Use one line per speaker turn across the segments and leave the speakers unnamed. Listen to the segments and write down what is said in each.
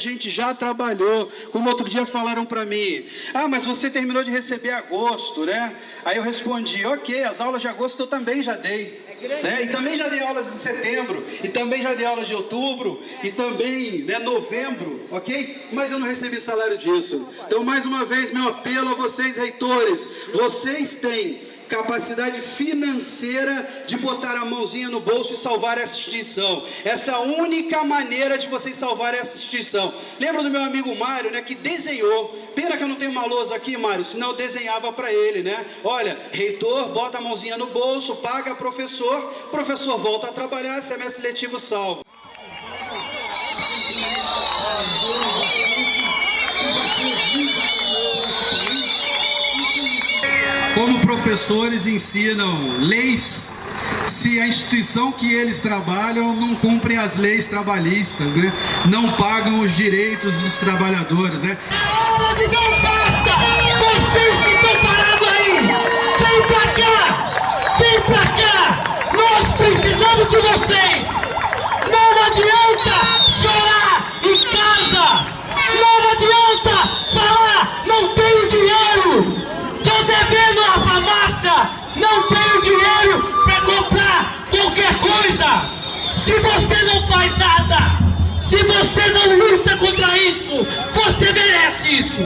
gente já trabalhou. Como outro dia falaram para mim, mas você terminou de receber agosto, né? Aí eu respondi, ok, as aulas de agosto eu também já dei. Né? E também já dei aulas de setembro, e também já dei aulas de outubro, e também, né, novembro, ok? Mas eu não recebi salário disso. Então, mais uma vez, meu apelo a vocês, reitores, vocês têm capacidade financeira de botar a mãozinha no bolso e salvar essa instituição. Essa é a única maneira de vocês salvar essa instituição. Lembra do meu amigo Mário, né, que desenhou. Pena que eu não tenho uma lousa aqui, Mário, senão eu desenhava para ele, né? Olha, reitor, bota a mãozinha no bolso, paga professor volta a trabalhar, semestre letivo salvo. Como professores ensinam leis, se a instituição que eles trabalham não cumpre as leis trabalhistas, né? Não pagam os direitos dos trabalhadores, né?
É hora de dar um basta! Vocês que estão parados aí! Vem pra cá! Vem pra cá! Nós precisamos de vocês! Não adianta chorar em casa! Não adianta falar, não tenho dinheiro! Tô devendo a farmácia, não tenho dinheiro para comprar qualquer coisa. Se você não faz nada, se você não luta contra isso, você merece isso.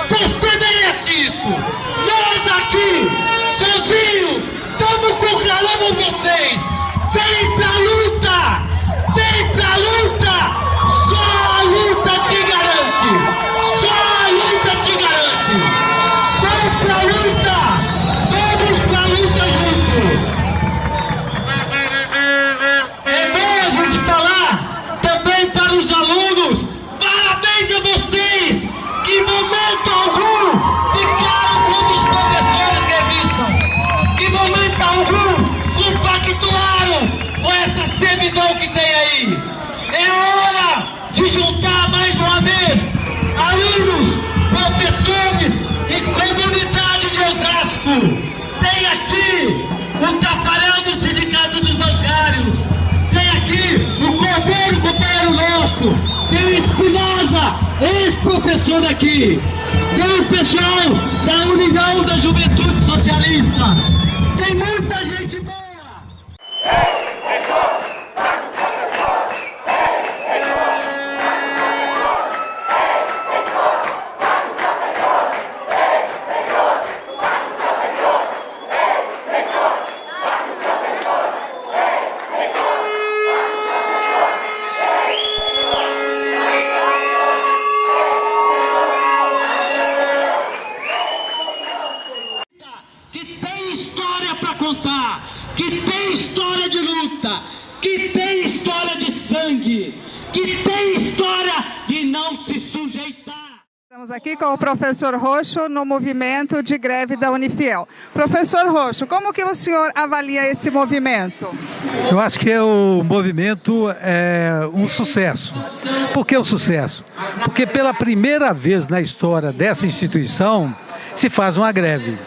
Você merece isso. Nós aqui, sozinhos, estamos conclamando vocês. Vem pra luta, vem pra luta. Só a luta te garante. Só a luta te garante. Vamos pra luta! Vamos pra luta junto! É bom a gente falar também para os alunos, parabéns a vocês que em momento algum ficaram como os professores revistam, que em momento algum compactuaram com essa servidão que tem aí. É hora de juntar mais uma vez alunos, professores e comunidade de Osasco. Tem aqui o Tafarel do Sindicato dos Bancários, tem aqui o Cordeiro, companheiro nosso, tem o Espinosa, ex-professor aqui, tem o pessoal da União da Juventude Socialista, tem muita gente boa. Que tem história de luta, que tem história de sangue, que tem história de não se sujeitar.
Estamos aqui com o professor Roxo no movimento de greve da Unifiel. Professor Roxo, como que o senhor avalia esse movimento?
Eu acho que o movimento é um sucesso. Por que o sucesso? Porque pela primeira vez na história dessa instituição se faz uma greve.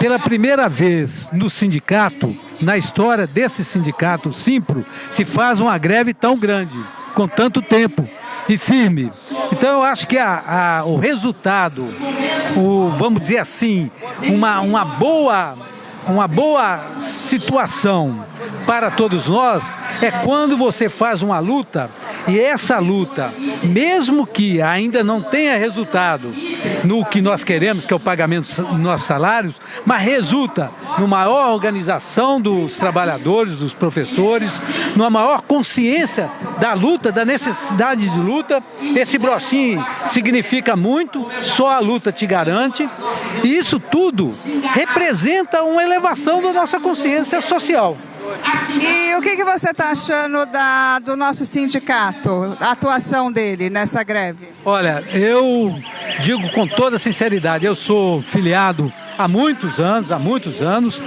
Pela primeira vez no sindicato, na história desse sindicato Simpro, se faz uma greve tão grande, com tanto tempo e firme. Então eu acho que o resultado, vamos dizer assim, uma boa situação para todos nós é quando você faz uma luta e essa luta, mesmo que ainda não tenha resultado no que nós queremos, que é o pagamento dos nossos salários, mas resulta numa maior organização dos trabalhadores, dos professores, numa maior consciência da luta, da necessidade de luta. Esse brochinho significa muito, só a luta te garante, e isso tudo representa uma elevação da nossa consciência social.
E o que você está achando do nosso sindicato, a atuação dele nessa greve?
Olha, eu digo com toda sinceridade, eu sou filiado há muitos anos,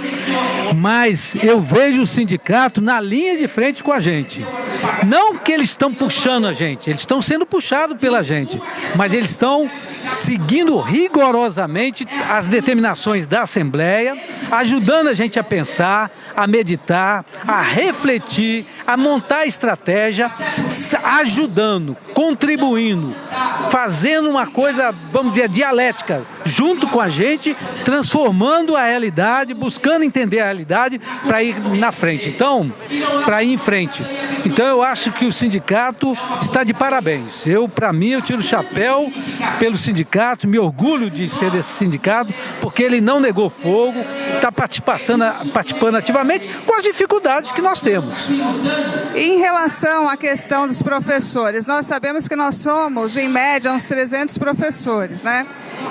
mas eu vejo o sindicato na linha de frente com a gente. Não que eles estão puxando a gente, eles estão sendo puxados pela gente, mas eles estão seguindo rigorosamente as determinações da Assembleia, ajudando a gente a pensar, a meditar, a refletir, a montar estratégia, ajudando, contribuindo, fazendo uma coisa, vamos dizer, dialética, junto com a gente, transformando a realidade, buscando entender a realidade para ir na frente. Então, para ir em frente. Então, eu acho que o sindicato está de parabéns. Para mim, eu tiro o chapéu pelo sindicato, me orgulho de ser desse sindicato, porque ele não negou fogo, está participando ativamente com as dificuldades que nós temos.
Em relação à questão dos professores, nós sabemos que nós somos, em média, uns 300 professores, né?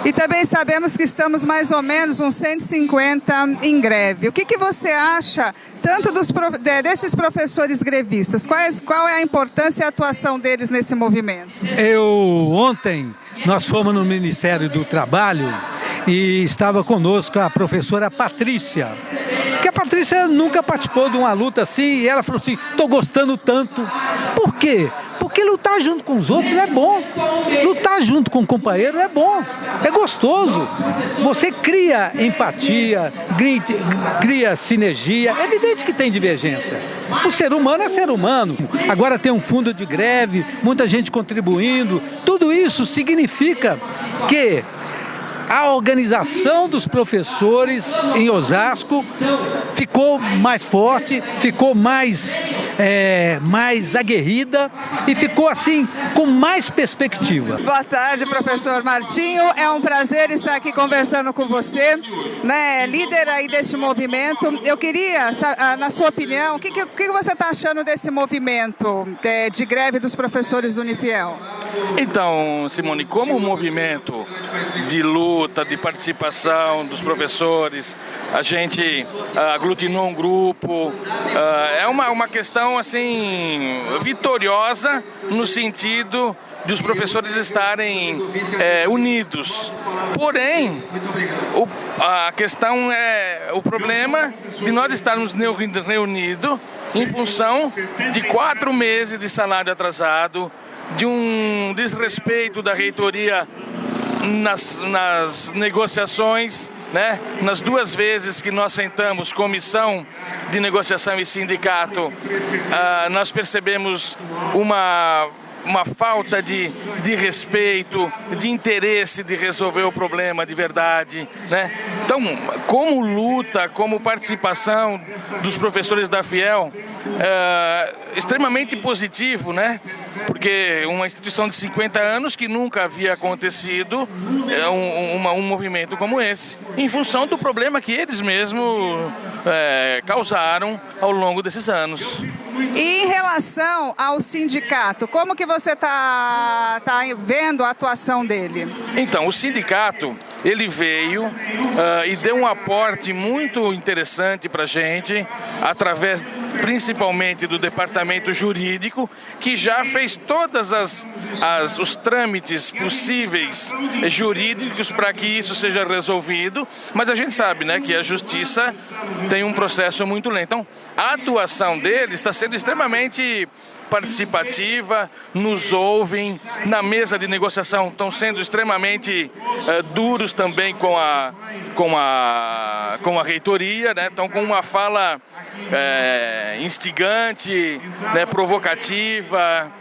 E também sabemos que estamos mais ou menos uns 150 em greve. O que você acha, tanto desses professores grevistas? Qual é a importância e a atuação deles nesse movimento?
Ontem, nós fomos no Ministério do Trabalho e estava conosco a professora Patrícia. Que a Patrícia nunca participou de uma luta assim e ela falou assim, estou gostando tanto. Por quê? Porque lutar junto com os outros é bom. Lutar junto com o companheiro é bom. É gostoso. Você cria empatia, cria sinergia. É evidente que tem divergência. O ser humano é ser humano. Agora tem um fundo de greve, muita gente contribuindo. Tudo isso significa que a organização dos professores em Osasco ficou mais forte, ficou mais aguerrida e ficou assim com mais perspectiva.
Boa tarde, professor Martinho. É um prazer estar aqui conversando com você, né, líder aí deste movimento. Eu queria, na sua opinião, o que você está achando desse movimento de greve dos professores do Unifiel?
Então, Simone, como movimento de luta, de participação dos professores, a gente aglutinou um grupo, é uma questão assim vitoriosa no sentido de os professores estarem unidos. Porém, a questão o problema de nós estarmos reunidos em função de 4 meses de salário atrasado, de um desrespeito da reitoria nas negociações, né? Nas 2 vezes que nós sentamos comissão de negociação e sindicato, nós percebemos uma falta de respeito, de interesse de resolver o problema de verdade, né? Então, como luta, como participação dos professores da Fiel, extremamente positivo, né? Porque uma instituição de 50 anos que nunca havia acontecido um movimento como esse, em função do problema que eles mesmos causaram ao longo desses anos.
E em relação ao sindicato, como que você tá vendo a atuação dele?
Então, o sindicato, ele veio e deu um aporte muito interessante para a gente, através principalmente do departamento jurídico, que já fez todas os trâmites possíveis jurídicos para que isso seja resolvido, mas a gente sabe, né, que a justiça tem um processo muito lento. Então, a atuação deles está sendo extremamente participativa, nos ouvem, na mesa de negociação estão sendo extremamente duros também com a reitoria, né? Estão com uma fala instigante, né, provocativa.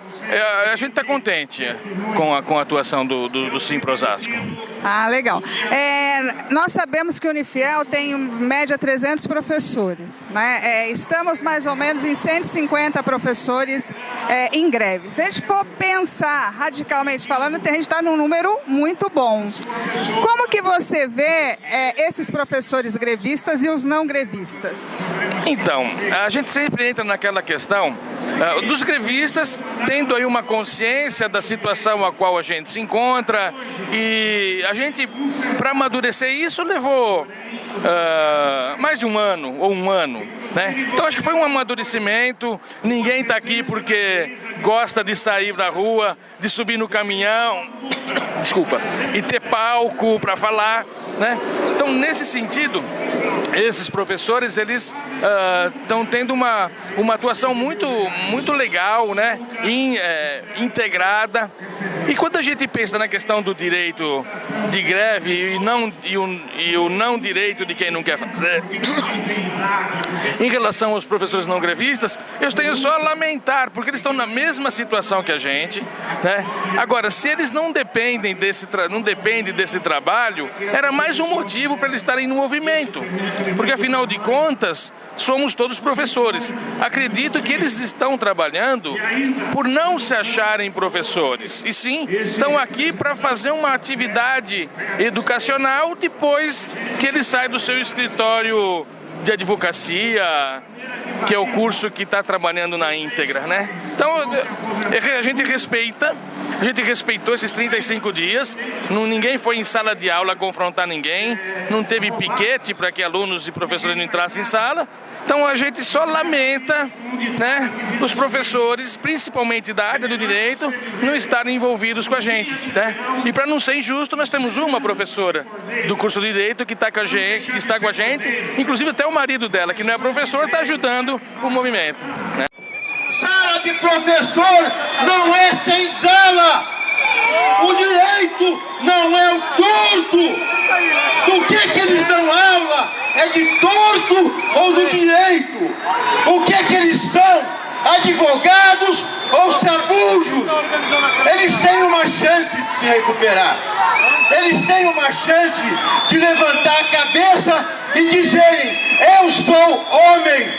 A gente está contente com a atuação do Simpro Osasco.
Ah, legal. Nós sabemos que o Unifiel tem, em média, 300 professores, né? Estamos mais ou menos em 150 professores em greve. Se a gente for pensar, radicalmente falando, a gente está num número muito bom. Como que você vê esses professores grevistas e os não grevistas?
Então, a gente sempre entra naquela questão dos grevistas, tendo aí uma consciência da situação a qual a gente se encontra, e a gente, para amadurecer isso, levou mais de um ano ou um ano, né? Então acho que foi um amadurecimento. Ninguém está aqui porque gosta de sair da rua, de subir no caminhão, desculpa, e ter palco para falar. né? Então, nesse sentido, esses professores, eles estão tendo uma atuação muito legal, né? Integrada. E quando a gente pensa na questão do direito de greve e o não direito de quem não quer fazer, em relação aos professores não grevistas, eu tenho só a lamentar, porque eles estão na mesma situação que a gente, né? Agora, se eles não dependem desse trabalho, era mais um motivo para eles estarem no movimento, porque afinal de contas, somos todos professores. Acredito que eles estão trabalhando por não se acharem professores, e sim estão aqui para fazer uma atividade educacional depois que eles saem do seu escritório de advocacia, que é o curso que está trabalhando na íntegra, né? Então, a gente respeitou esses 35 dias, ninguém foi em sala de aula confrontar ninguém, não teve piquete para que alunos e professores não entrassem em sala. Então a gente só lamenta, né, os professores, principalmente da área do direito, não estarem envolvidos com a gente, né? E para não ser injusto, nós temos uma professora do curso de direito que está com a gente, inclusive até o marido dela, que não é professor, está ajudando o movimento, né?
Sala de professor não é senzala. O direito não é o torto. Do que eles dão aula? É de torto ou do direito? O que eles são? Advogados ou sabujos? Eles têm uma chance de se recuperar. Eles têm uma chance de levantar a cabeça e dizerem: eu sou homem,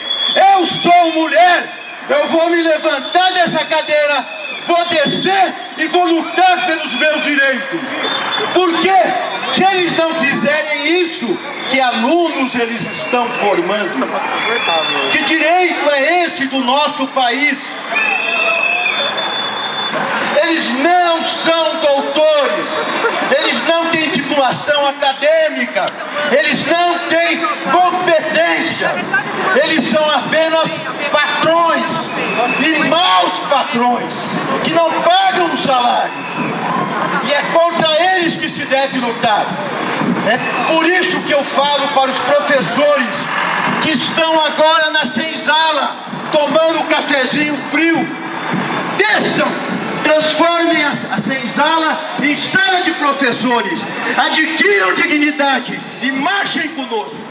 eu sou mulher, eu vou me levantar dessa cadeira, vou descer e vou lutar pelos meus direitos. Porque se eles não fizerem isso, que alunos eles estão formando? Que direito é esse do nosso país? Eles não são doutores, eles não têm titulação acadêmica, eles não têm competência, eles são apenas patrões, e maus patrões, que não pagam salários, e é contra eles que se deve lutar. É por isso que eu falo para os professores que estão agora na senzala, tomando um cafezinho frio: desçam, transformem a senzala em sala de professores, adquiram dignidade e marchem conosco.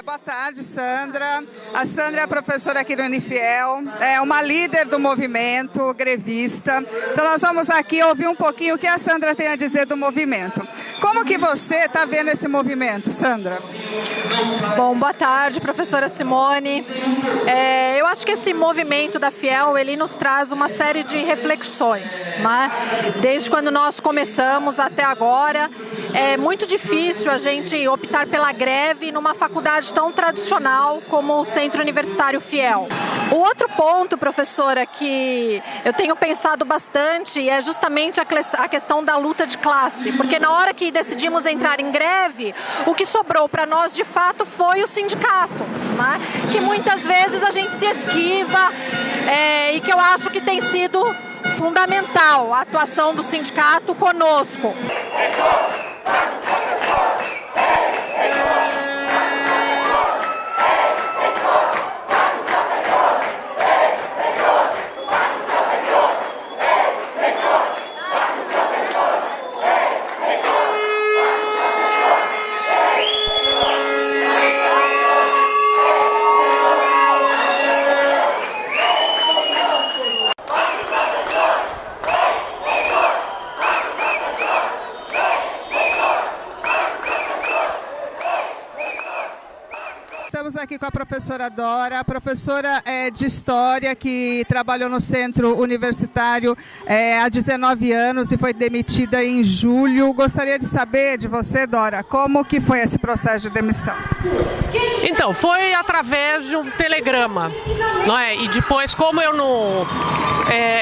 Boa tarde, Sandra. A Sandra é professora aqui no Unifiel, é uma líder do movimento grevista. Então nós vamos aqui ouvir um pouquinho o que a Sandra tem a dizer do movimento. Como que você está vendo esse movimento, Sandra?
Bom, boa tarde, professora Simone. Eu acho que esse movimento da Fiel, ele nos traz uma série de reflexões, né? Desde quando nós começamos até agora, é muito difícil a gente optar pela greve numa faculdade tão tradicional como o Centro Universitário Fiel. O outro ponto, professora, que eu tenho pensado bastante é justamente a questão da luta de classe, porque na hora que decidimos entrar em greve, o que sobrou para nós de fato foi o sindicato, né? Que muitas vezes a gente se esquiva e que eu acho que tem sido fundamental a atuação do sindicato conosco.
Estamos aqui com a professora Dora, professora de História que trabalhou no Centro Universitário há 19 anos e foi demitida em julho. Gostaria de saber de você, Dora, como que foi esse processo de demissão?
Então, foi através de um telegrama, não é? E depois, como eu não...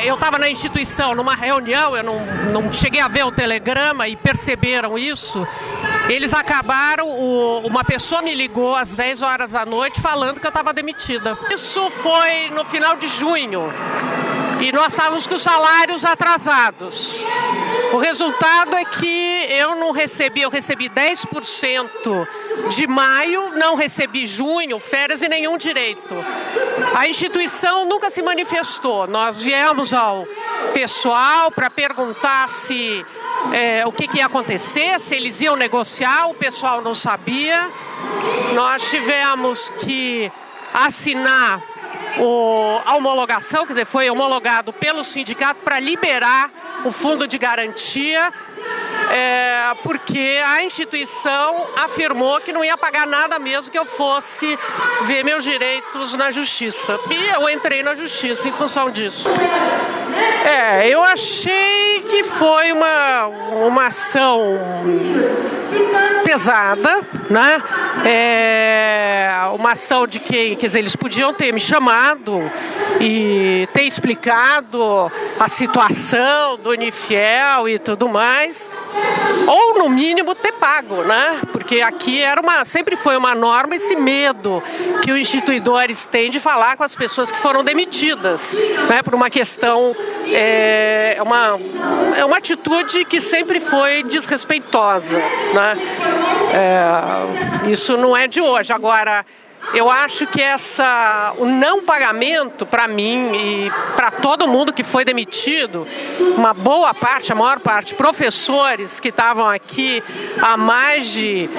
eu estava na instituição, numa reunião, eu não cheguei a ver o telegrama e perceberam isso. Eles acabaram, uma pessoa me ligou às 10 horas da noite falando que eu estava demitida. Isso foi no final de junho e nós estávamos com os salários atrasados. O resultado é que eu recebi 10% de maio, não recebi junho, férias e nenhum direito. A instituição nunca se manifestou. Nós viemos ao pessoal para perguntar se o que ia acontecer, se eles iam negociar, o pessoal não sabia. Nós tivemos que assinar a homologação, quer dizer, foi homologado pelo sindicato para liberar o fundo de garantia, porque a instituição afirmou que não ia pagar nada mesmo que eu fosse ver meus direitos na justiça. E eu entrei na justiça em função disso. Eu achei que foi uma ação pesada, né? Uma ação de quem, quer dizer, eles podiam ter me chamado e ter explicado a situação do Unifiel e tudo mais, ou no mínimo ter pago, né? Porque aqui sempre foi uma norma esse medo que os instituidores têm de falar com as pessoas que foram demitidas, né? Por uma questão, uma atitude que sempre foi desrespeitosa, né? Isso não é de hoje. Agora, eu acho que o não pagamento, para mim e para todo mundo que foi demitido, uma boa parte, a maior parte, professores que estavam aqui há mais de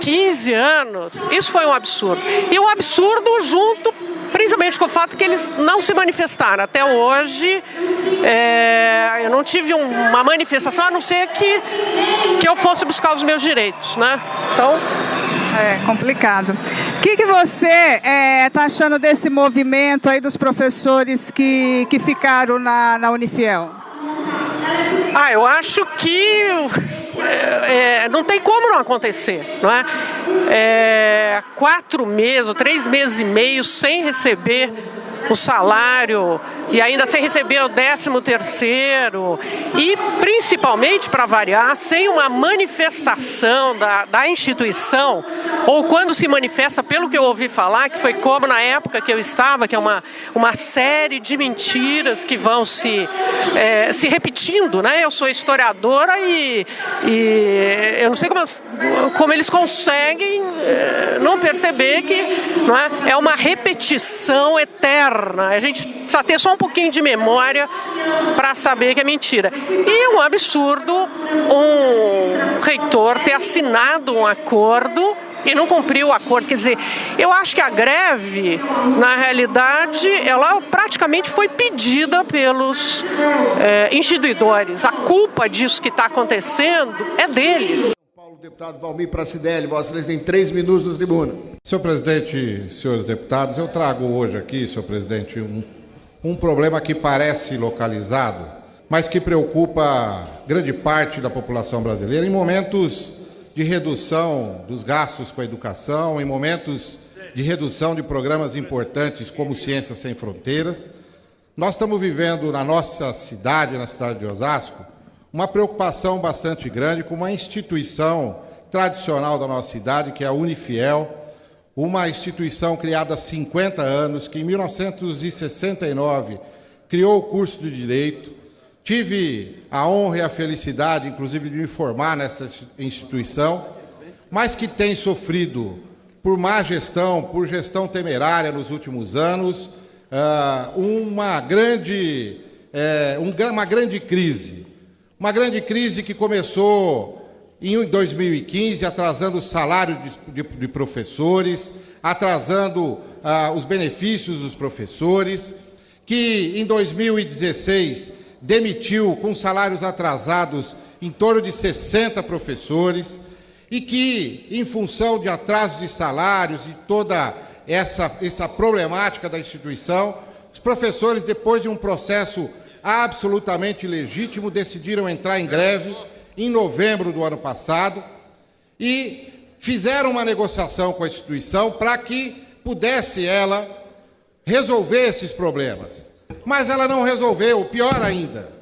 15 anos, isso foi um absurdo. E um absurdo junto, principalmente com o fato que eles não se manifestaram. Até hoje, eu não tive uma manifestação, a não ser que eu fosse buscar os meus direitos, né? Então...
É complicado. O que você está achando desse movimento aí dos professores que ficaram na Unifiel?
Eu acho que não tem como não acontecer, não é? 4 meses ou 3 meses e meio sem receber o salário e ainda sem receber o 13º e principalmente, para variar, sem uma manifestação da instituição, ou quando se manifesta, pelo que eu ouvi falar, que foi como na época que eu estava, que é uma série de mentiras que vão se repetindo, né? Eu sou historiadora e eu não sei como eles conseguem não perceber que, não é uma repetição eterna. A gente precisa ter só um pouquinho de memória para saber que é mentira. E é um absurdo um reitor ter assinado um acordo e não cumpriu o acordo. Quer dizer, eu acho que a greve, na realidade, ela praticamente foi pedida pelos instituidores. A culpa disso que está acontecendo é deles.
Deputado Valmir Pracidelli, Vossa Excelência tem 3 minutos na tribuna.
Senhor presidente, senhores deputados, eu trago hoje aqui, senhor presidente, um problema que parece localizado, mas que preocupa grande parte da população brasileira em momentos de redução dos gastos com a educação, em momentos de redução de programas importantes como Ciências Sem Fronteiras. Nós estamos vivendo na nossa cidade, na cidade de Osasco, uma preocupação bastante grande com uma instituição tradicional da nossa cidade, que é a Unifiel, uma instituição criada há 50 anos, que em 1969 criou o curso de Direito. Tive a honra e a felicidade, inclusive, de me formar nessa instituição, mas que tem sofrido, por má gestão, por gestão temerária nos últimos anos, uma grande crise. Uma grande crise que começou em 2015, atrasando o salário de professores, atrasando os benefícios dos professores, que em 2016 demitiu com salários atrasados em torno de 60 professores e que, em função de atraso de salários e toda essa problemática da instituição, os professores, depois de um processo absolutamente legítimo, decidiram entrar em greve em novembro do ano passado e fizeram uma negociação com a instituição para que pudesse ela resolver esses problemas. Mas ela não resolveu, pior ainda.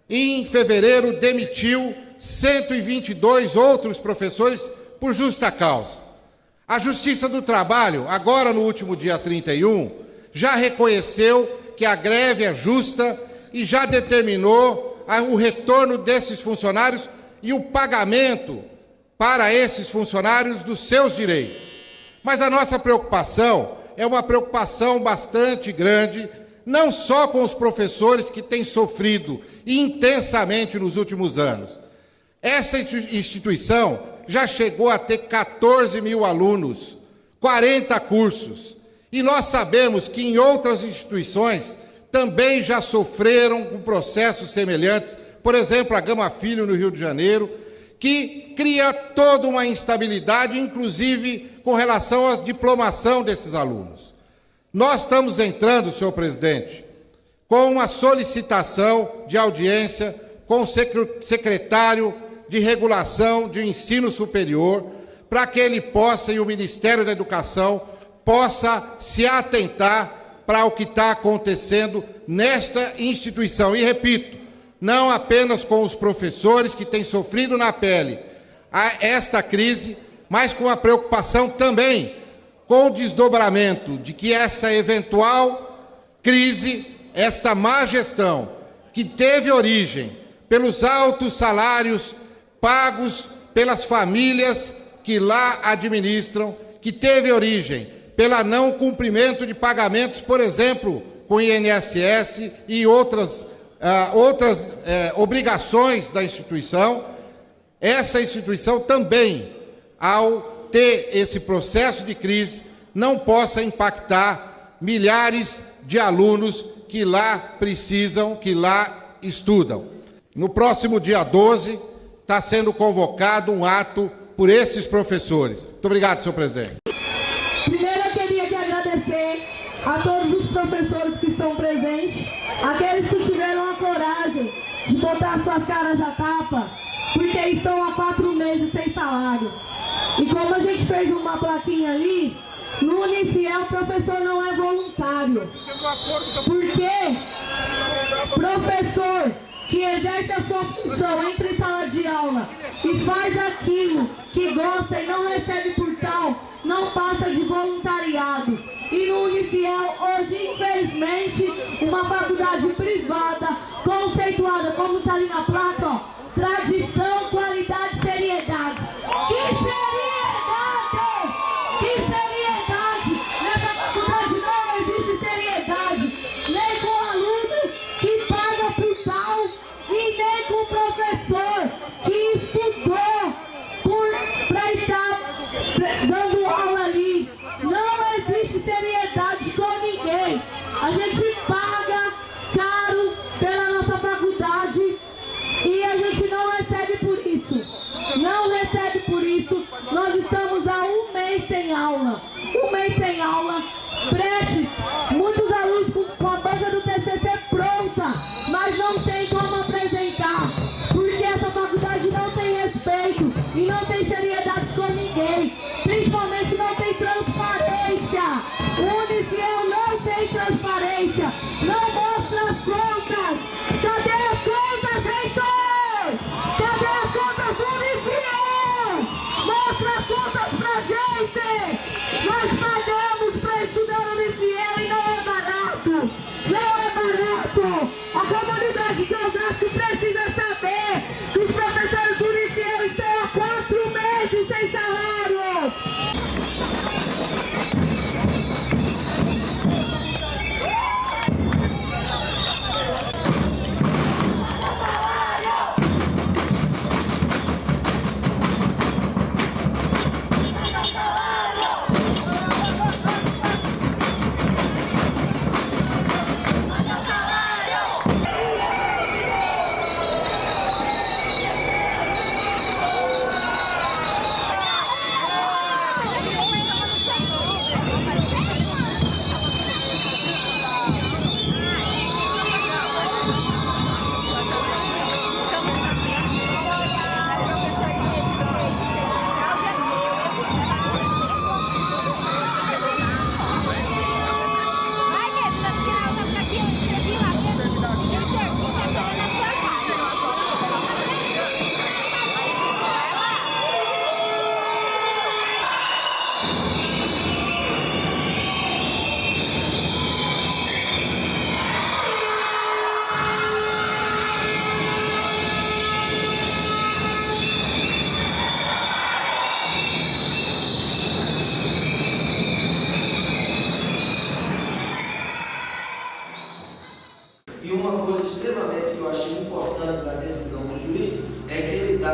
Em fevereiro, demitiu 122 outros professores por justa causa. A Justiça do Trabalho, agora no último dia 31, já reconheceu que a greve é justa e já determinou o retorno desses funcionários e o pagamento para esses funcionários dos seus direitos. Mas a nossa preocupação é uma preocupação bastante grande, não só com os professores que têm sofrido intensamente nos últimos anos. Essa instituição já chegou a ter 14 mil alunos, 40 cursos. E nós sabemos que em outras instituições também já sofreram com processos semelhantes, por exemplo, a Gama Filho, no Rio de Janeiro, que cria toda uma instabilidade, inclusive com relação à diplomação desses alunos. Nós estamos entrando, senhor presidente, com uma solicitação de audiência com o secretário de Regulação de Ensino Superior, para que ele possa, e o Ministério da Educação, possa se atentar para o que está acontecendo nesta instituição. E repito, não apenas com os professores que têm sofrido na pele esta crise, mas com a preocupação também com o desdobramento de que essa eventual crise, esta má gestão, que teve origem pelos altos salários pagos pelas famílias que lá administram, que teve origem pela não cumprimento de pagamentos, por exemplo, com o INSS e outras obrigações da instituição, essa instituição também, ao ter esse processo de crise, não possa impactar milhares de alunos que lá precisam, que lá estudam. No próximo dia 12, está sendo convocado um ato por esses professores. Muito obrigado, senhor presidente.
Primeiro eu queria agradecer a todos os professores que estão presentes, aqueles que tiveram a coragem de botar suas caras à tapa, porque estão há 4 meses sem salário. E como a gente fez uma plaquinha ali, no Unifiel o professor não é voluntário. Porque professor que exerce a sua função, entra em sala de aula e faz aquilo que gosta e não recebe por tal, não passa de voluntariado. E no Unifiel, hoje, infelizmente, uma faculdade privada, conceituada, como está ali na placa, ó, tradição, qualidade, seriedade. Que seriedade! Que seriedade! Nessa faculdade não existe seriedade, nem com o aluno que paga por tal, e nem com o professor que estudou para estar dando aula ali. Não existe seriedade com ninguém. A gente paga caro pela nossa faculdade e a gente não recebe por isso. Não recebe por isso. Nós estamos há 1 mês sem aula. 1 mês sem aula. Prestes, muitos alunos com a banca do TCC pronta, mas não tem como apresentar, porque essa faculdade não tem respeito e não tem seriedade com ninguém. Principalmente não tem transparência. O Unifiel não tem transparência. Não mostra as contas. Cadê as contas, reitor? Cadê as contas do Unifiel? Mostra as contas pra gente. Nós pagamos, prefeito.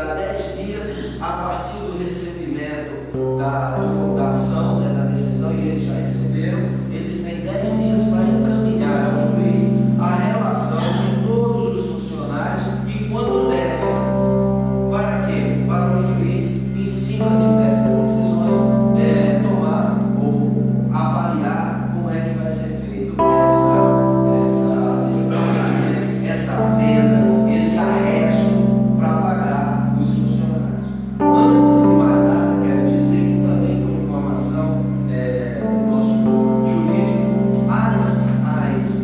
dá 10 dias a partir do recebimento da ação, né, da decisão, e eles já receberam, eles têm 10 dias para encaminhar ao juiz a relação de todos os funcionários e quando deve. Para quê? Para o juiz, em cima dessas decisões, tomar ou avaliar como é que vai ser feito essa venda, esse arresto para pagar os funcionários. Antes de mais nada, quero dizer que também, por informação do nosso jurídico, as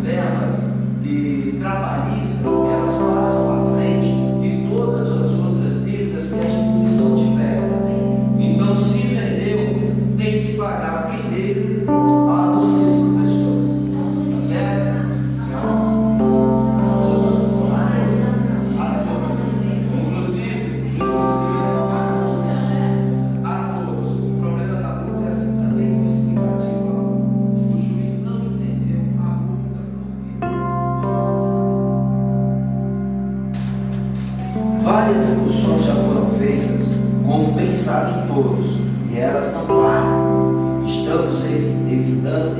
verbas de trabalhistas, elas passam à frente de todas as outras dívidas que a instituição tiver. Então, se vendeu, tem que pagar primeiro a vocês, professores. Tá certo? Várias execuções já foram feitas, como pensado em todos, e elas não param. Estamos envidando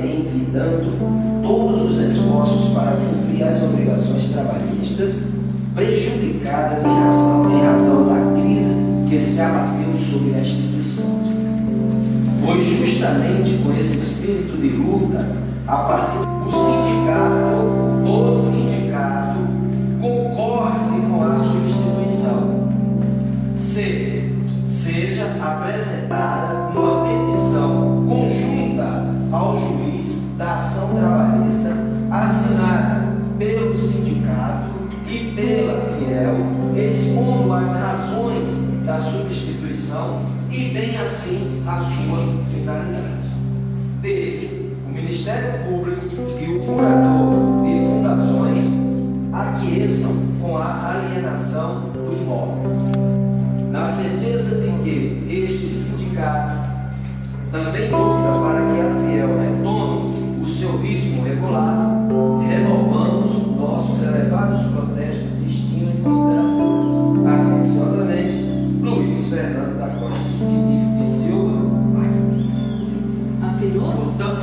todos os esforços para cumprir as obrigações trabalhistas prejudicadas em razão da crise que se abateu sobre a instituição. Foi justamente com esse espírito de luta, a partir do sindicato concorde com a substituição. Seja apresentada uma petição conjunta ao juiz da ação trabalhista, assinada pelo sindicato e pela Fiel, expondo as razões da substituição e bem assim a sua finalidade. O Ministério Público e o curador de fundações aqueçam com a alienação do imóvel, na certeza de que este sindicato também luta para que a Fiel retome o seu ritmo regular, renovamos nossos elevados protestos de estima e consideração. Atenciosamente, Luiz Fernando da Costa de Silva. Assinou? Portanto,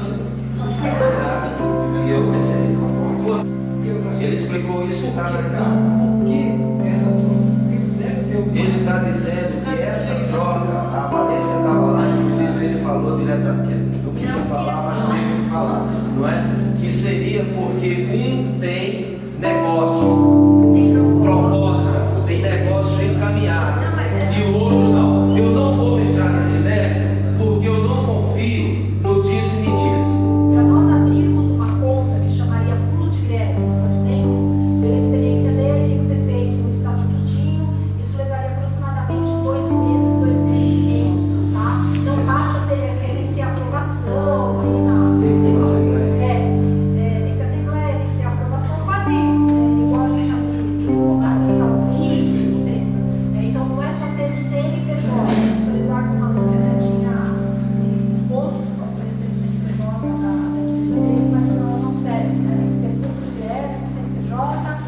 assinado, e eu recebi. Ele explicou isso em cada carta. Ele está dizendo que essa troca, a Valência estava lá, inclusive ele falou diretamente do que eu falava, mas tem que falar, não é? Que seria porque um tem negócio, proposta, tem negócio encaminhado, e o outro não. Eu não vou entrar nesse mérito, porque eu não confio no disse-me-disse.
Para nós abrirmos uma conta que chamaria fundo de greve, por exemplo, pela experiência dele, tem que ser feito um estatutozinho, isso levaria aproximadamente 2 meses, 2 meses e meio, tá? Então basta ter, tem que ter aprovação, tem que ter assembleia, tem que ter aprovação quase igual a gente já falou isso, empresa. Então não é só ter o CNPJ, o professor Eduardo falou que ele tinha exposto para oferecer o CNPJ da empresa dele, mas não serve, né? Tem que ser fundo de greve, um CNPJ,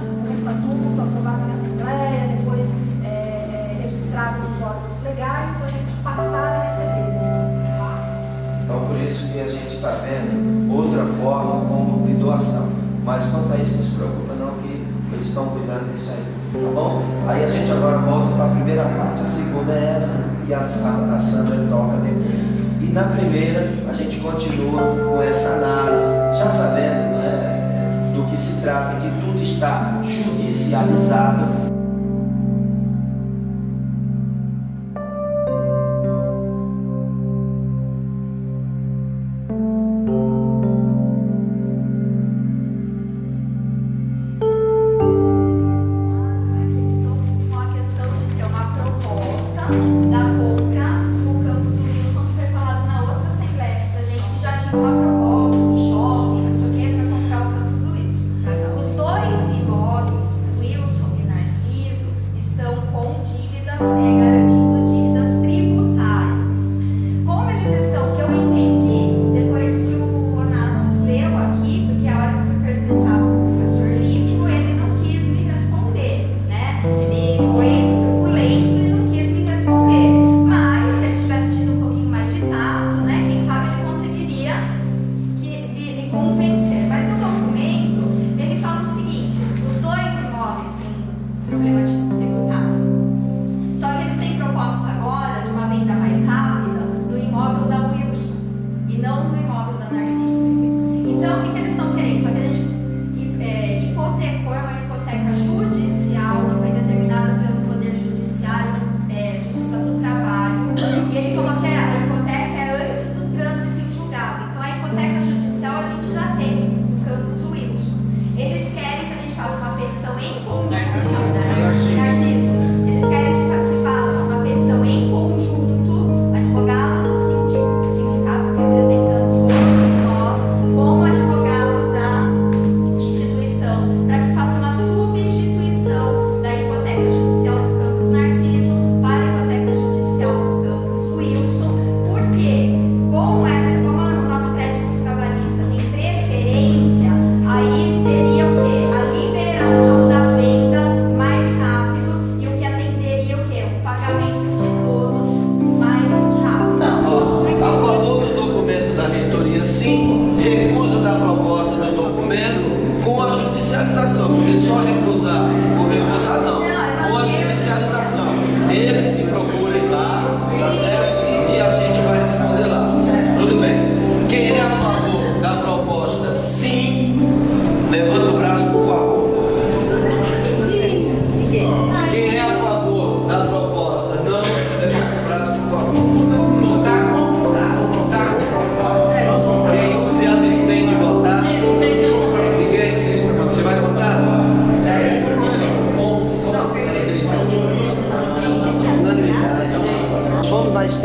um estatuto aprovado na Assembleia, depois registrado nos órgãos legais para a gente passar a receber.
Então, por isso que a gente está vendo outra forma como de doação. Mas quanto a isso, não se preocupa não, que eles estão cuidando disso aí, tá bom? Aí a gente agora volta para a primeira parte. A segunda é essa e a Sandra toca depois. E na primeira, a gente continua com essa análise, já sabendo, né, do que se trata, que tudo está judicializado.
Ele foi turbulento e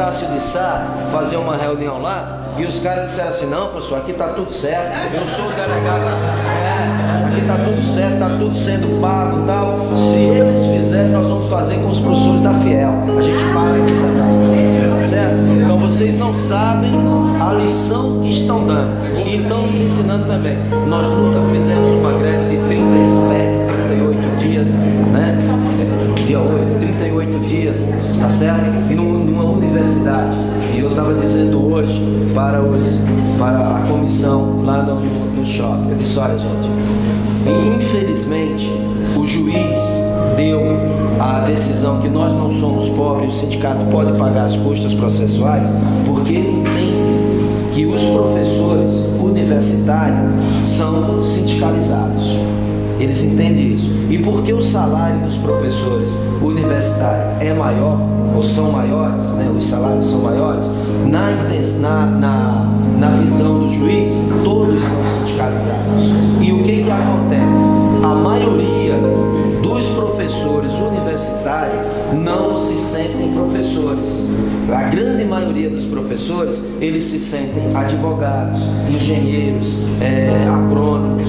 Estácio de Sá fazer uma reunião lá e os caras disseram assim, não, professor, aqui tá tudo certo, eu sou o delegado, aqui tá tudo certo, tá tudo sendo pago e tal. Se eles fizerem, nós vamos fazer com os professores da Fiel. A gente para aqui também, certo? Então vocês não sabem a lição que estão dando e estão nos ensinando também. Nós nunca fizemos uma greve de 37, 38 dias, né? Dia 8, 38 dias, tá certo? Numa universidade. E eu estava dizendo hoje para a comissão lá no shopping. Eu disse, olha, gente, infelizmente o juiz deu a decisão que nós não somos pobres, o sindicato pode pagar as custas processuais, porque ele entende que os professores universitários são sindicalizados. Eles entendem isso. E porque o salário dos professores universitários é maior, ou são maiores, né, os salários são maiores, na visão do juiz, todos são sindicalizados. E o que acontece? A maioria dos professores universitários não se sentem professores. A grande maioria dos professores, eles se sentem advogados, engenheiros, agrônomos,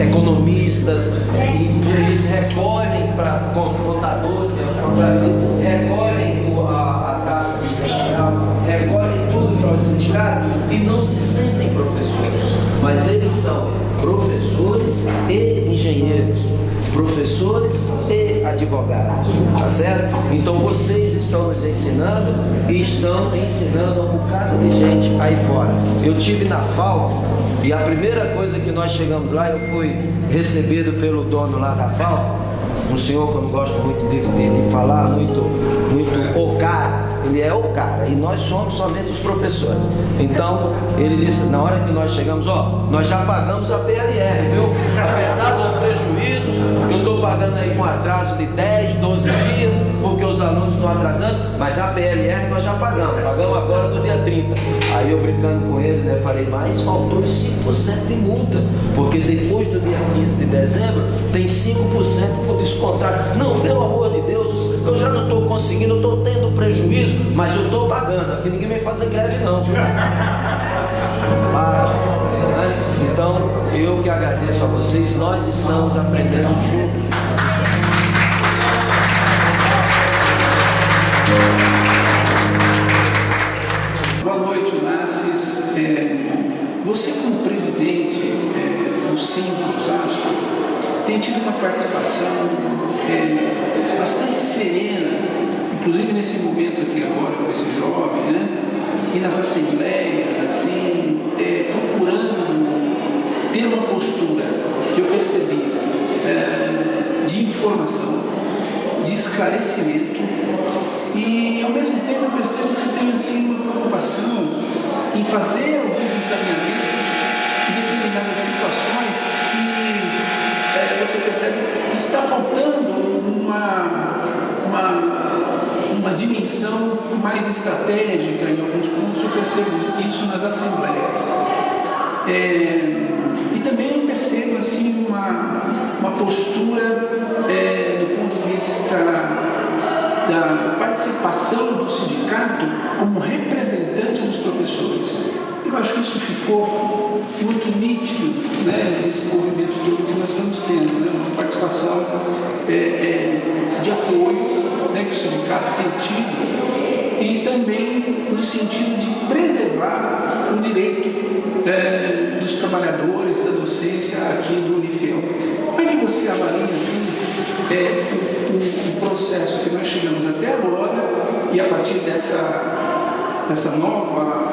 economistas, eles recolhem para contadores, recolhem a taxa sindical, recolhem tudo para o sindicato e não se sentem professores, mas eles são professores e engenheiros, professores e advogados, tá certo? Então vocês estão nos ensinando e estão ensinando um bocado de gente aí fora. Eu tive na FAO e a primeira coisa que nós chegamos lá, eu fui recebido pelo dono lá da FAO, um senhor que eu não gosto muito de falar, muito o cara, ele é o cara, e nós somos somente os professores. Então, ele disse, na hora que nós chegamos, nós já pagamos a PLR, viu? Apesar dos prejuízos, eu estou pagando aí com atraso de 10, 12 dias, porque os alunos estão atrasando, mas a PLR nós já pagamos agora no dia 30. Aí eu brincando com ele, né, falei, mas faltou os 5% de multa, porque depois do dia 15 de dezembro, tem 5% por descontar. Não, pelo amor de Deus, eu já não estou conseguindo, eu estou tendo prejuízo, mas eu estou pagando, aqui ninguém vai fazer greve não. Então, eu que agradeço a vocês, nós estamos aprendendo juntos.
Boa noite, Onassis. Você como presidente do Simpro Osasco tem tido uma participação bastante serena, inclusive nesse momento aqui agora com esse jovem, né? E nas assembleias, assim, procurando ter uma postura que eu percebi de informação, de esclarecimento, e ao mesmo tempo eu percebo que você tem assim uma preocupação em fazer alguns encaminhamentos em determinadas situações que você percebe que está faltando uma dimensão mais estratégica em alguns pontos. Eu percebo isso nas assembleias. E também eu percebo assim, uma postura do ponto de vista da participação do sindicato como representante dos professores. Eu acho que isso ficou muito nítido, né, nesse movimento todo que nós estamos tendo, né, uma participação de apoio, né, que o sindicato tem tido, e também no sentido de preservar o direito dos trabalhadores, da docência aqui do Unifiel. Como é que você avalia assim, o processo que nós chegamos até agora e a partir dessa nova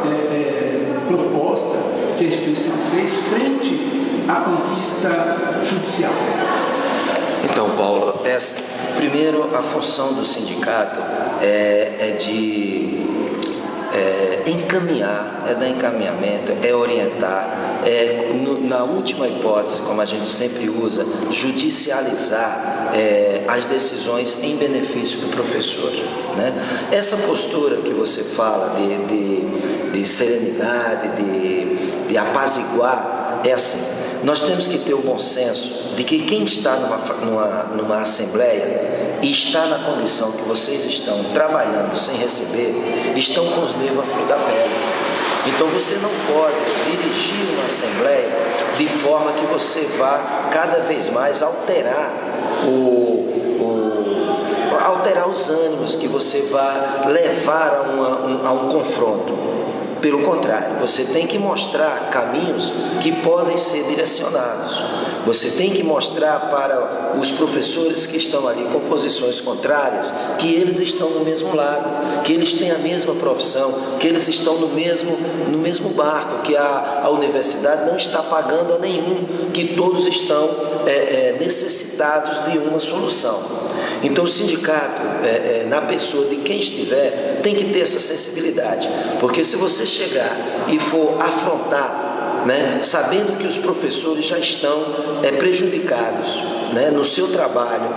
proposta que a instituição fez frente à conquista judicial?
Então, Paulo, primeiro a função do sindicato é de encaminhar, dar encaminhamento, orientar, na última hipótese, como a gente sempre usa, judicializar as decisões em benefício do professor, né? Essa postura que você fala de serenidade, de apaziguar, é assim. nós temos que ter o bom senso de que quem está numa assembleia e está na condição que vocês estão trabalhando sem receber, estão com os nervos à flor da pele. Então você não pode dirigir uma assembleia de forma que você vá cada vez mais alterar os ânimos, que você vá levar a um confronto. Pelo contrário, você tem que mostrar caminhos que podem ser direcionados. Você tem que mostrar para os professores que estão ali com posições contrárias que eles estão no mesmo lado, que eles têm a mesma profissão, que eles estão no mesmo barco, que a universidade não está pagando a nenhum, que todos estão necessitados de uma solução. Então o sindicato, na pessoa de quem estiver, tem que ter essa sensibilidade, porque se você chegar e for afrontar, sabendo que os professores já estão prejudicados, no seu trabalho,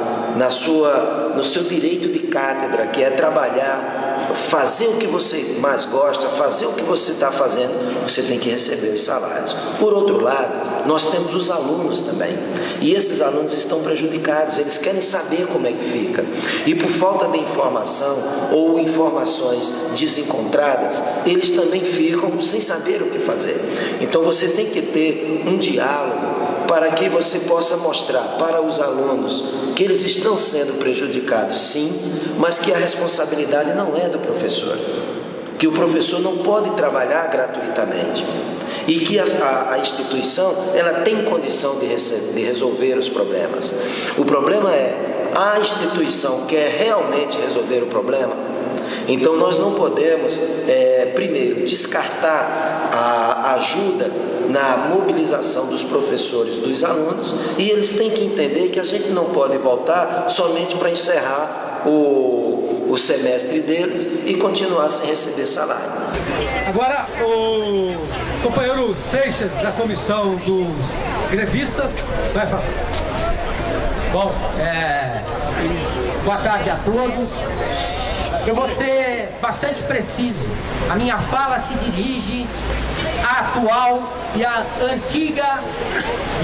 no seu direito de cátedra, que é trabalhar, fazer o que você mais gosta, fazer o que você está fazendo, você tem que receber os salários. Por outro lado, nós temos os alunos também, e esses alunos estão prejudicados, eles querem saber como é que fica, e por falta de informação ou informações desencontradas, eles também ficam sem saber o que fazer. Então você tem que ter um diálogo para que você possa mostrar para os alunos que eles estão sendo prejudicados, sim, mas que a responsabilidade não é do professor, que o professor não pode trabalhar gratuitamente e que a instituição ela tem condição de resolver os problemas. O problema é, a instituição quer realmente resolver o problema? Então nós não podemos, primeiro, descartar a ajuda na mobilização dos professores, dos alunos, e eles têm que entender que a gente não pode voltar somente para encerrar o semestre deles e continuar sem receber salário.
Agora o companheiro Seixas, da comissão dos grevistas, vai falar.
Bom, boa tarde a todos. Eu vou ser bastante preciso. A minha fala se dirige à atual e à antiga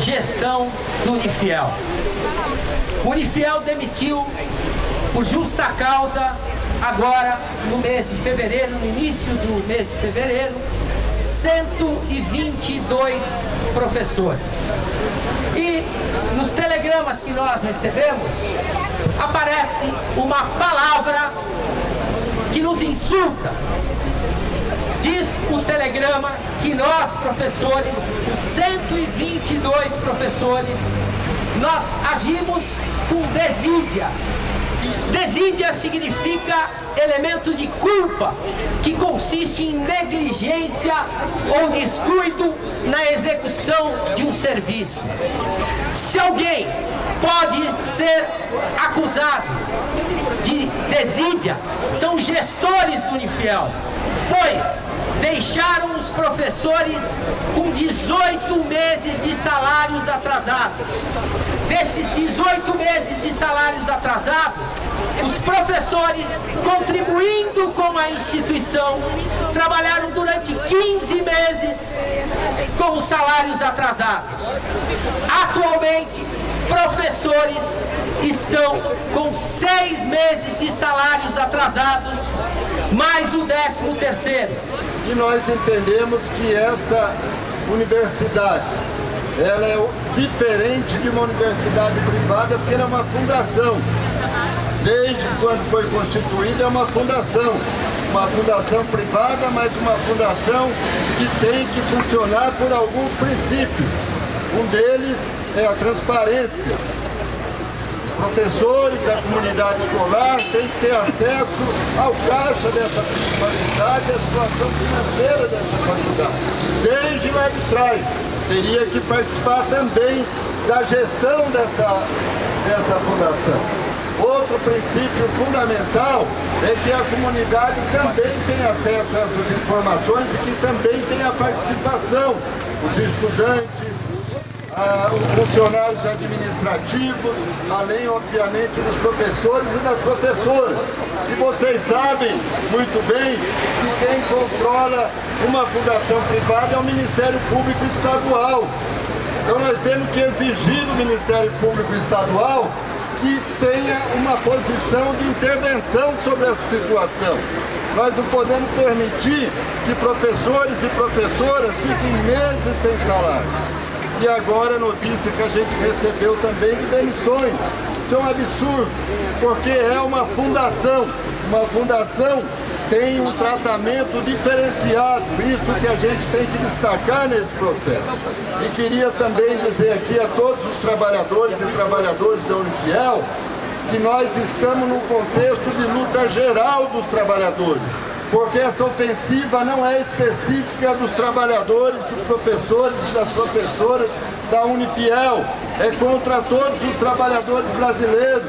gestão do Unifiel. O Unifiel demitiu por justa causa, agora no mês de fevereiro, no início do mês de fevereiro, 122 professores. E nos telegramas que nós recebemos, aparece uma palavra que nos insulta. Diz o telegrama que nós, professores, os 122 professores, nós agimos com desídia. Desídia significa elemento de culpa, que consiste em negligência ou descuido na execução de um serviço. Se alguém pode ser acusado de desídia, são gestores do Unifiel, pois deixaram os professores com 18 meses de salários atrasados. Desses 18 meses de salários atrasados, os professores, contribuindo com a instituição, trabalharam durante 15 meses com os salários atrasados. Atualmente, professores estão com 6 meses de salários atrasados, mais o 13º.
E nós entendemos que essa universidade, ela é diferente de uma universidade privada, porque ela é uma fundação. Desde quando foi constituída, é uma fundação privada, mas uma fundação que tem que funcionar por alguns princípios. Um deles é a transparência. Os professores, a comunidade escolar tem que ter acesso ao caixa dessa faculdade, à situação financeira dessa faculdade. Desde lá de trás, teria que participar também da gestão dessa fundação. Outro princípio fundamental é que a comunidade também tem acesso a essas informações e que também tem a participação. Os estudantes, os funcionários administrativos, além, obviamente, dos professores e das professoras. E vocês sabem muito bem que quem controla uma fundação privada é o Ministério Público Estadual. Então nós temos que exigir do Ministério Público Estadual que tenha uma posição de intervenção sobre essa situação. Nós não podemos permitir que professores e professoras fiquem meses sem salário. E agora a notícia que a gente recebeu também de demissões. Isso é um absurdo, porque é uma fundação. Uma fundação tem um tratamento diferenciado, isso que a gente tem que destacar nesse processo. E queria também dizer aqui a todos os trabalhadores e trabalhadoras da Unifiel que nós estamos num contexto de luta geral dos trabalhadores, porque essa ofensiva não é específica dos trabalhadores, dos professores e das professoras da Unifiel, é contra todos os trabalhadores brasileiros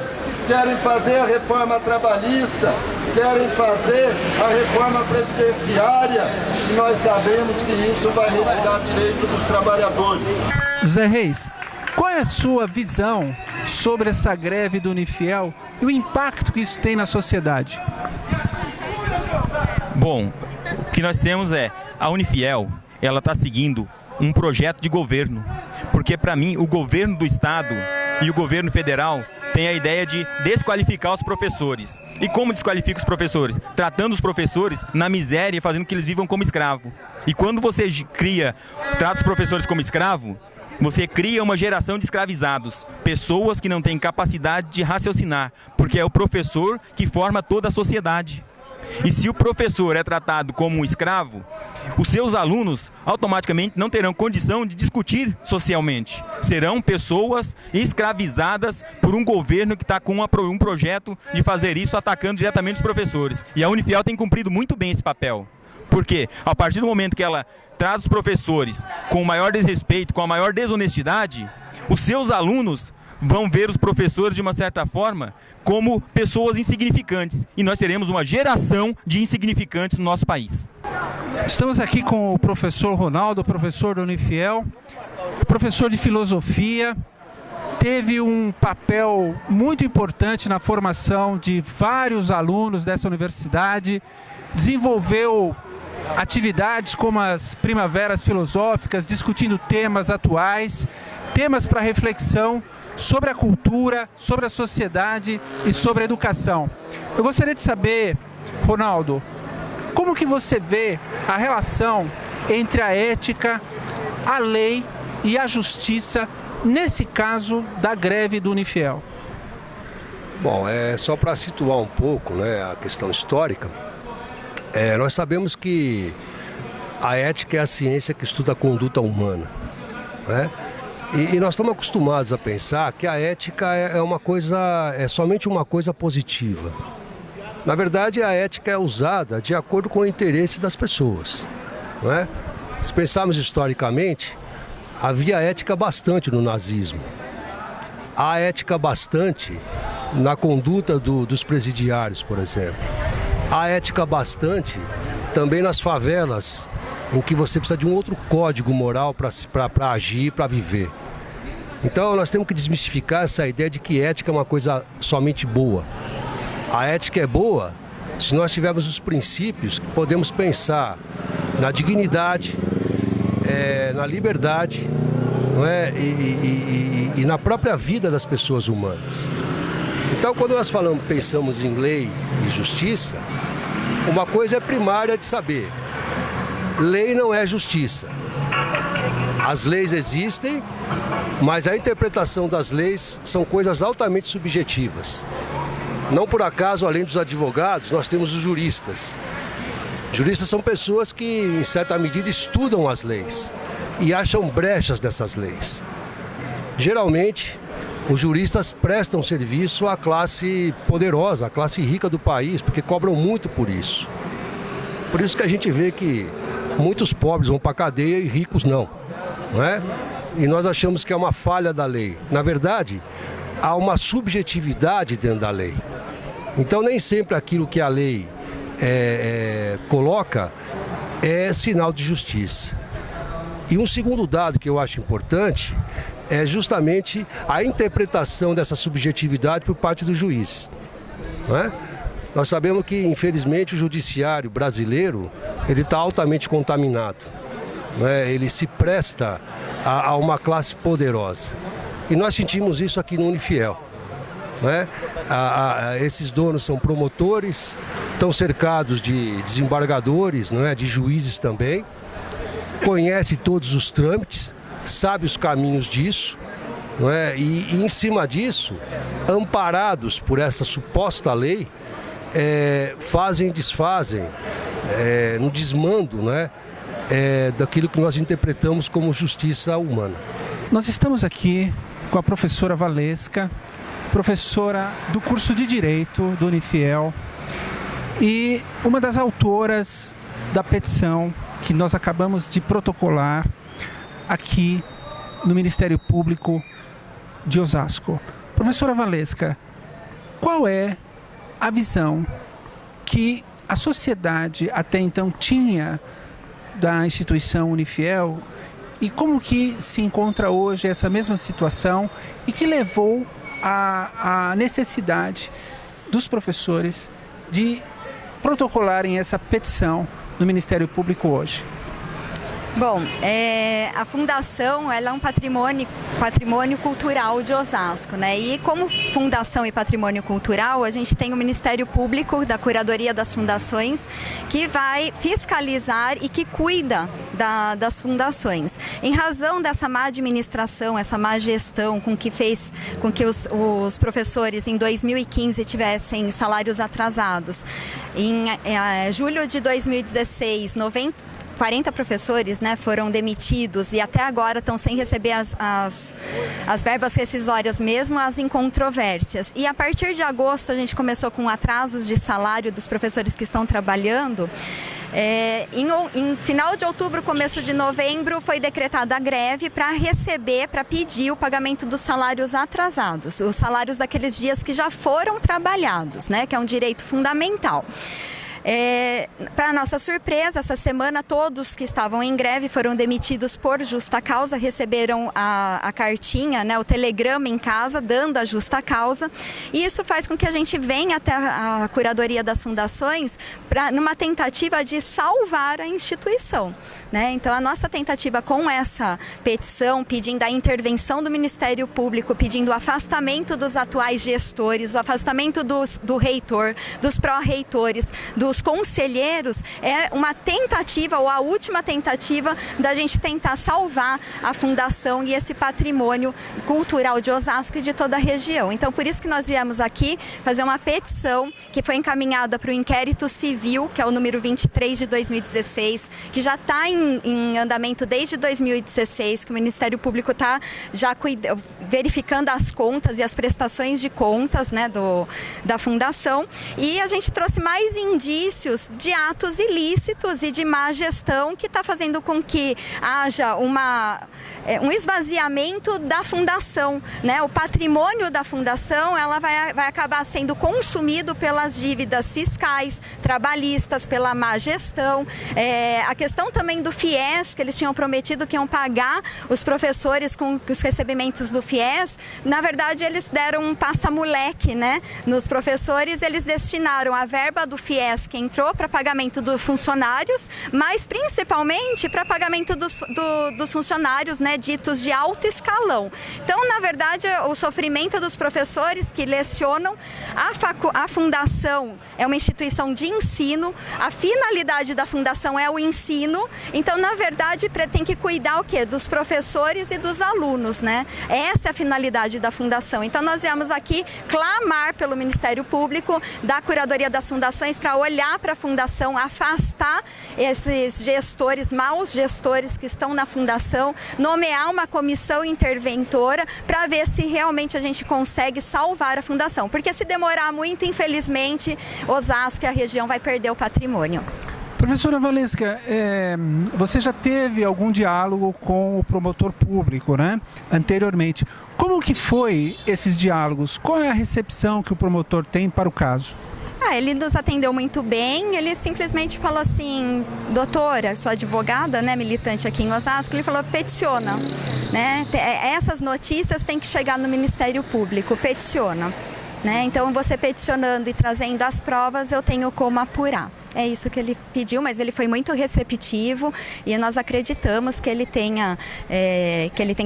que querem fazer a reforma trabalhista, querem fazer a reforma previdenciária, e nós sabemos que isso vai retirar direito dos trabalhadores.
José Reis, qual é a sua visão sobre essa greve do Unifiel e o impacto que isso tem na sociedade?
Bom, o que nós temos é a Unifiel, ela está seguindo um projeto de governo, porque para mim o governo do estado e o governo federal tem a ideia de desqualificar os professores. E como desqualifica os professores? Tratando os professores na miséria e fazendo que eles vivam como escravo. E quando você trata os professores como escravo, você cria uma geração de escravizados, pessoas que não têm capacidade de raciocinar, porque é o professor que forma toda a sociedade. E se o professor é tratado como um escravo, os seus alunos automaticamente não terão condição de discutir socialmente. Serão pessoas escravizadas por um governo que está com um projeto de fazer isso, atacando diretamente os professores. E a Unifiel tem cumprido muito bem esse papel. Porque a partir do momento que ela trata os professores com o maior desrespeito, com a maior desonestidade, os seus alunos vão ver os professores, de uma certa forma, como pessoas insignificantes. E nós teremos uma geração de insignificantes no nosso país.
Estamos aqui com o professor Ronaldo, professor da Unifiel, professor de filosofia, teve um papel muito importante na formação de vários alunos dessa universidade, desenvolveu atividades como as primaveras filosóficas, discutindo temas atuais, temas para reflexão sobre a cultura, sobre a sociedade e sobre a educação. Eu gostaria de saber, Ronaldo, como que você vê a relação entre a ética, a lei e a justiça nesse caso da greve do Unifiel?
Bom, só para situar um pouco, né, a questão histórica, nós sabemos que a ética é a ciência que estuda a conduta humana, né? E nós estamos acostumados a pensar que a ética é somente uma coisa positiva. Na verdade, a ética é usada de acordo com o interesse das pessoas, não é? Se pensarmos historicamente, havia ética bastante no nazismo. Há ética bastante na conduta dos presidiários, por exemplo. Há ética bastante também nas favelas, em que você precisa de um outro código moral para agir, para viver. Então nós temos que desmistificar essa ideia de que ética é uma coisa somente boa. A ética é boa se nós tivermos os princípios que podemos pensar na dignidade, na liberdade, não é? E na própria vida das pessoas humanas. Então quando nós pensamos em lei e justiça, uma coisa é primária de saber: lei não é justiça. As leis existem, mas a interpretação das leis são coisas altamente subjetivas. Não por acaso, além dos advogados, nós temos os juristas. Juristas são pessoas que, em certa medida, estudam as leis e acham brechas nessas leis. Geralmente, os juristas prestam serviço à classe poderosa, à classe rica do país, porque cobram muito por isso. Por isso que a gente vê que muitos pobres vão para a cadeia e ricos não é? E nós achamos que é uma falha da lei. Na verdade, há uma subjetividade dentro da lei. Então nem sempre aquilo que a lei coloca é sinal de justiça. E um segundo dado que eu acho importante é justamente a interpretação dessa subjetividade por parte do juiz, não é? Nós sabemos que, infelizmente, o judiciário brasileiro ele está altamente contaminado. né, ele se presta a uma classe poderosa. E nós sentimos isso aqui no Unifiel. Né? Esses donos são promotores, estão cercados de desembargadores, né, de juízes também, conhece todos os trâmites, sabe os caminhos disso, não é? E em cima disso, amparados por essa suposta lei, fazem e desfazem no desmando, né, daquilo que nós interpretamos como justiça humana.
Nós estamos aqui com a professora Valesca, professora do curso de Direito do Unifiel e uma das autoras da petição que nós acabamos de protocolar aqui no Ministério Público de Osasco. Professora Valesca, qual é a visão que a sociedade até então tinha da instituição Unifiel e como que se encontra hoje essa mesma situação e que levou à necessidade dos professores de protocolarem essa petição no Ministério Público hoje?
Bom, a Fundação ela é um patrimônio cultural de Osasco, né? E como Fundação e Patrimônio Cultural, a gente tem o Ministério Público da Curadoria das Fundações que vai fiscalizar e que cuida das fundações. Em razão dessa má administração, essa má gestão com que fez com que os professores em 2015 tivessem salários atrasados, em julho de 2016, 40 professores, né, foram demitidos e até agora estão sem receber as verbas rescisórias, mesmo as incontrovérsias. E a partir de agosto a gente começou com atrasos de salário dos professores que estão trabalhando. Em final de outubro, começo de novembro, foi decretada a greve para pedir o pagamento dos salários atrasados, os salários daqueles dias que já foram trabalhados, né, que é um direito fundamental. Para nossa surpresa, essa semana todos que estavam em greve foram demitidos por justa causa, receberam a cartinha, né, o telegrama em casa, dando a justa causa. E isso faz com que a gente venha até a Curadoria das Fundações numa tentativa de salvar a instituição, né? Então, a nossa tentativa com essa petição, pedindo a intervenção do Ministério Público, pedindo o afastamento dos atuais gestores, o afastamento do reitor, dos pró-reitores, dos conselheiros, é uma tentativa, ou a última tentativa, da gente tentar salvar a fundação e esse patrimônio cultural de Osasco e de toda a região. Então, por isso que nós viemos aqui fazer uma petição que foi encaminhada para o inquérito civil, que é o número 23 de 2016, que já está em andamento desde 2016, que o Ministério Público está já verificando as contas e as prestações de contas, né, da fundação. E a gente trouxe mais indícios de atos ilícitos e de má gestão que está fazendo com que haja um esvaziamento da fundação, né? O patrimônio da fundação ela vai acabar sendo consumido pelas dívidas fiscais, trabalhistas, pela má gestão. A questão também do FIES, que eles tinham prometido que iam pagar os professores com os recebimentos do FIES, na verdade eles deram um passa-moleque, né, nos professores, eles destinaram a verba do FIES que entrou para pagamento dos funcionários, mas principalmente para pagamento dos funcionários, né, ditos de alto escalão. Então, na verdade, o sofrimento dos professores que lecionam, a fundação é uma instituição de ensino, a finalidade da fundação é o ensino, então, na verdade, tem que cuidar o quê? Dos professores e dos alunos, né? Essa é a finalidade da fundação. Então, nós viemos aqui clamar pelo Ministério Público, da Curadoria das Fundações, para olhar para a fundação, afastar esses gestores, maus gestores que estão na fundação, nomear uma comissão interventora para ver se realmente a gente consegue salvar a fundação. Porque se demorar muito, infelizmente, Osasco e a região vai perder o patrimônio.
Professora Valesca, você já teve algum diálogo com o promotor público, né, anteriormente. Como que foi esses diálogos? Qual é a recepção que o promotor tem para o caso?
Ele nos atendeu muito bem, ele simplesmente falou assim: doutora, sou advogada, né, militante aqui em Osasco, ele falou: peticiona, né, essas notícias têm que chegar no Ministério Público, peticiona, né, então você peticionando e trazendo as provas, eu tenho como apurar. É isso que ele pediu, mas ele foi muito receptivo e nós acreditamos que ele tem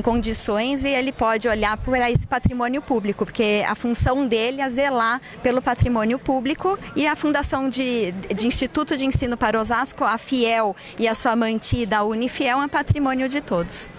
condições e ele pode olhar para esse patrimônio público, porque a função dele é zelar pelo patrimônio público e a Fundação de Instituto de Ensino para Osasco, a FIEL e a sua mantida Unifiel é patrimônio de todos.